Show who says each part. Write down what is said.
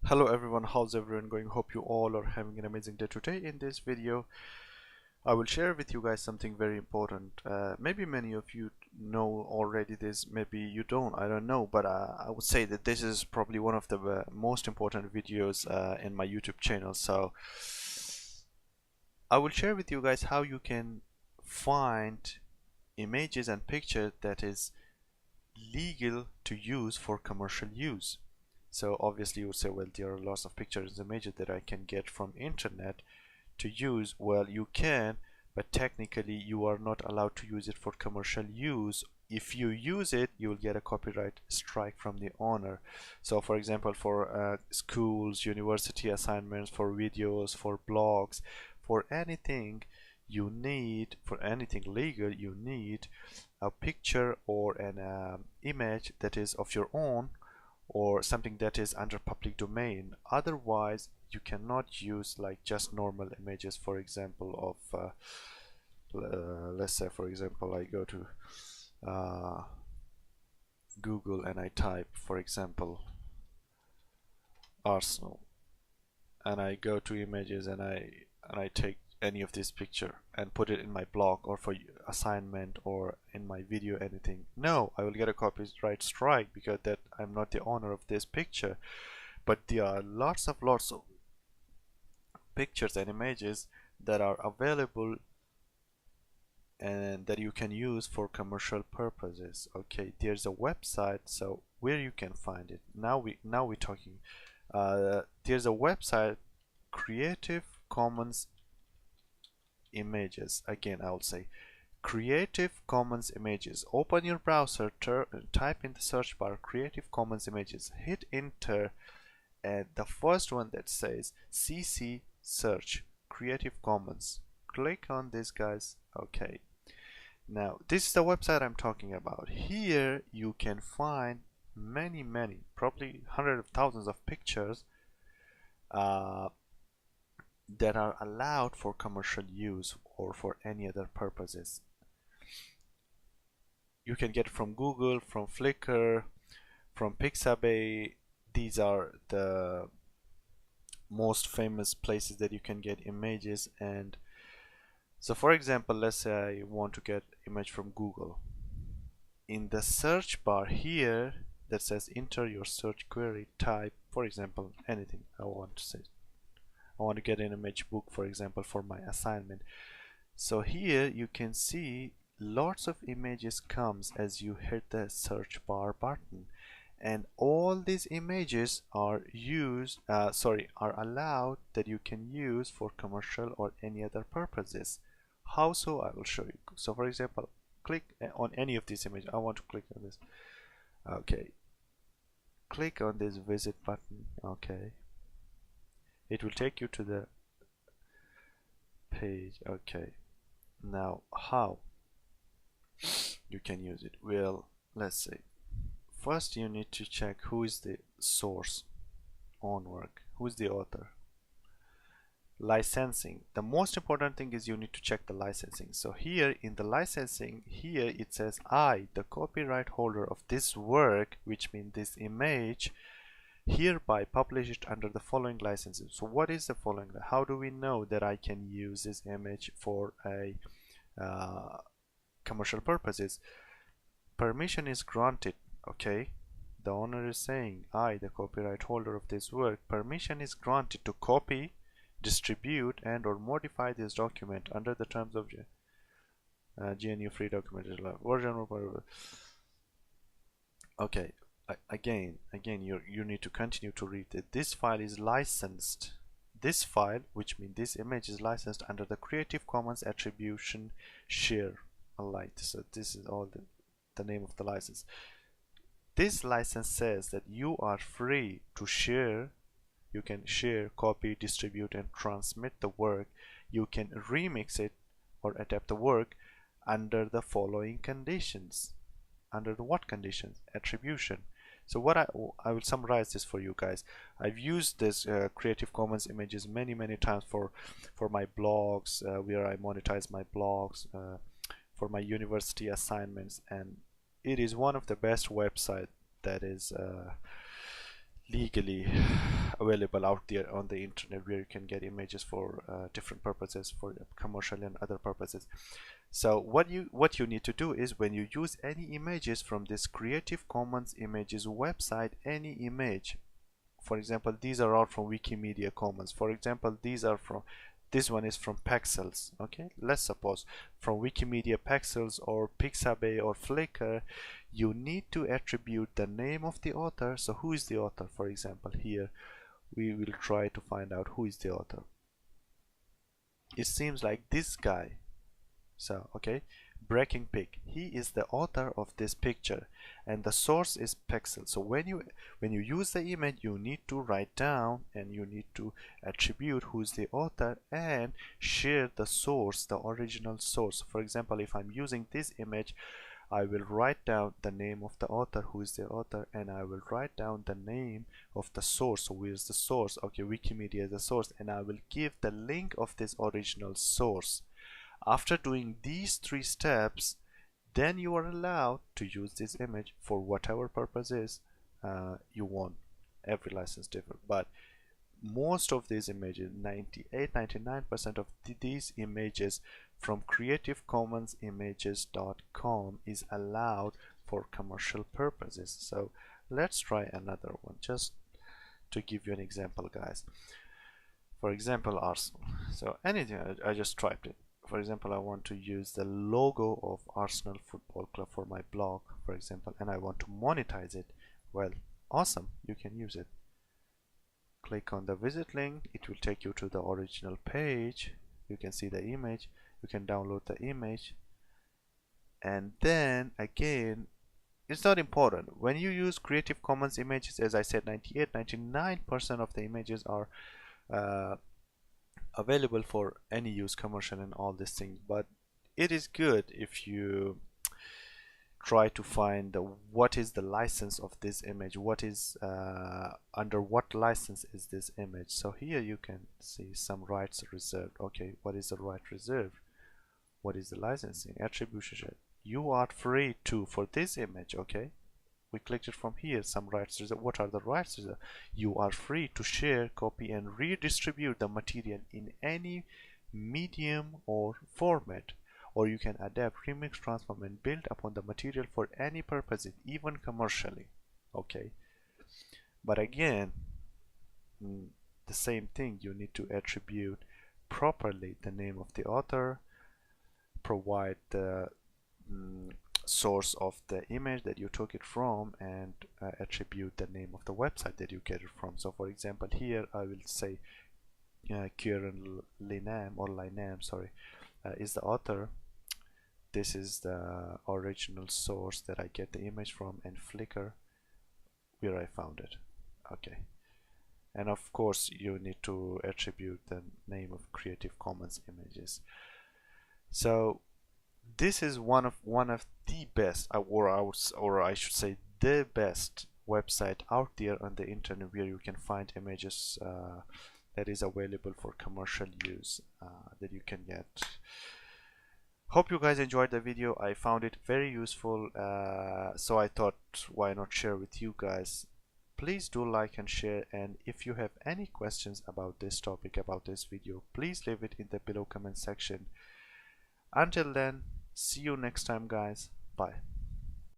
Speaker 1: Hello everyone, how's everyone going? Hope you all are having an amazing day today. In this video I will share with you guys something very important. Maybe many of you know already this, maybe you don't, I don't know, but I would say that this is probably one of the most important videos in my YouTube channel. So I will share with you guys how you can find images and pictures that is legal to use for commercial use. So obviously you would say, well, there are lots of pictures and images that I can get from internet to use. Well, you can, but technically you are not allowed to use it for commercial use. If you use it, you will get a copyright strike from the owner. So for example, for schools, university assignments, for videos, for blogs, for anything you need, for anything legal, you need a picture or an image that is of your own, or something that is under public domain. Otherwise you cannot use like just normal images. For example, of let's say for example I go to uh, Google and I type for example Arsenal, and I go to images and I take any of this picture and put it in my blog or for assignment or in my video, anything. No, I will get a copyright strike because that I'm not the owner of this picture. But there are lots of pictures and images that are available and that you can use for commercial purposes. Okay, there's a website, so where you can find it. Now we're talking. There's a website, Creative Commons Images. Again, I will say Creative Commons Images. Open your browser, type in the search bar Creative Commons Images, hit enter, and the first one that says CC search Creative Commons, click on this, guys. Okay, now this is the website I'm talking about. Here you can find many, probably hundreds of thousands of pictures uh, that are allowed for commercial use or for any other purposes. You can get from Google, from Flickr, from Pixabay. These are the most famous places that you can get images. And so for example, let's say I want to get image from Google. In the search bar here that says enter your search query type, for example, anything I want to say. I want to get an image book, for example, for my assignment. So here you can see lots of images comes as you hit the search bar button, and all these images are are allowed that you can use for commercial or any other purposes. How so? I will show you. So for example, click on any of these images. I want to click on this. Okay, click on this visit button. Okay, it will take you to the page. Okay, now how you can use it? Well, let's say first you need to check who is the source on work, who is the author. Licensing, the most important thing is you need to check the licensing. So here in the licensing, here it says I, the copyright holder of this work, which means this image, hereby publish it under the following licenses. So what is the following? How do we know that I can use this image for a commercial purposes? Permission is granted. Okay, the owner is saying I, the copyright holder of this work, permission is granted to copy, distribute, and or modify this document under the terms of GNU Free Documentation version. Okay, again you need to continue to read it. This file is licensed. This file, which means this image, is licensed under the Creative Commons Attribution Share Alike. So this is all the name of the license. This license says that you are free to share. You can share, copy, distribute, and transmit the work. You can remix it or adapt the work under the following conditions. Under the what conditions? Attribution. So what I will summarize this for you guys. I've used this Creative Commons images many times for my blogs, where I monetize my blogs, for my university assignments, and it is one of the best websites that is legally available out there on the internet, where you can get images for different purposes, for commercial and other purposes. So what you need to do is, when you use any images from this Creative Commons Images website, any image, for example, these are all from Wikimedia Commons. For example, this one is from Pexels. Okay, let's suppose from Wikimedia Pexels or Pixabay or Flickr, you need to attribute the name of the author. So who is the author? For example, here we will try to find out who is the author. It seems like this guy. So okay, Breaking Pig, he is the author of this picture, and the source is Pexel. So when you use the image, you need to write down and you need to attribute who is the author and share the source, the original source. For example, if I'm using this image, I will write down the name of the author, who is the author, and I will write down the name of the source. So where's the source? Okay, Wikimedia is the source, and I will give the link of this original source. After doing these 3 steps, then you are allowed to use this image for whatever purposes you want. Every license different, but most of these images, 98-99% of these images from creativecommons-images.com is allowed for commercial purposes. So let's try another one just to give you an example, guys. For example, Arsenal. So anything, I just typed it. For example, I want to use the logo of Arsenal Football Club for my blog, for example, and I want to monetize it. Well, awesome, you can use it. Click on the visit link, it will take you to the original page. You can see the image, you can download the image, and then again, it's not important. When you use Creative Commons images, as I said, 99% of the images are available for any use, commercial and all these things, but it is good if you try to find what is the license of this image, what is under what license is this image. So here you can see some rights reserved. Okay, what is the right reserved? What is the licensing? Attribution. You are free to for this image. Okay, we clicked it from here, some rights reserved. What are the rights reserved? You are free to share, copy and redistribute the material in any medium or format, or you can adapt, remix, transform and build upon the material for any purpose, even commercially. Okay, but again, the same thing, you need to attribute properly the name of the author, provide the source of the image that you took it from, and attribute the name of the website that you get it from. So for example, here I will say Kieran Linam, or Linam, sorry, is the author. This is the original source that I get the image from, and Flickr, where I found it. Okay, and of course you need to attribute the name of Creative Commons Images. So this is one of the best, or I should say the best website out there on the internet, where you can find images that is available for commercial use, that you can get. Hope you guys enjoyed the video. I found it very useful, so I thought, why not share with you guys. Please do like and share, and if you have any questions about this topic, about this video, please leave it in the below comment section. Until then, see you next time, guys. Bye.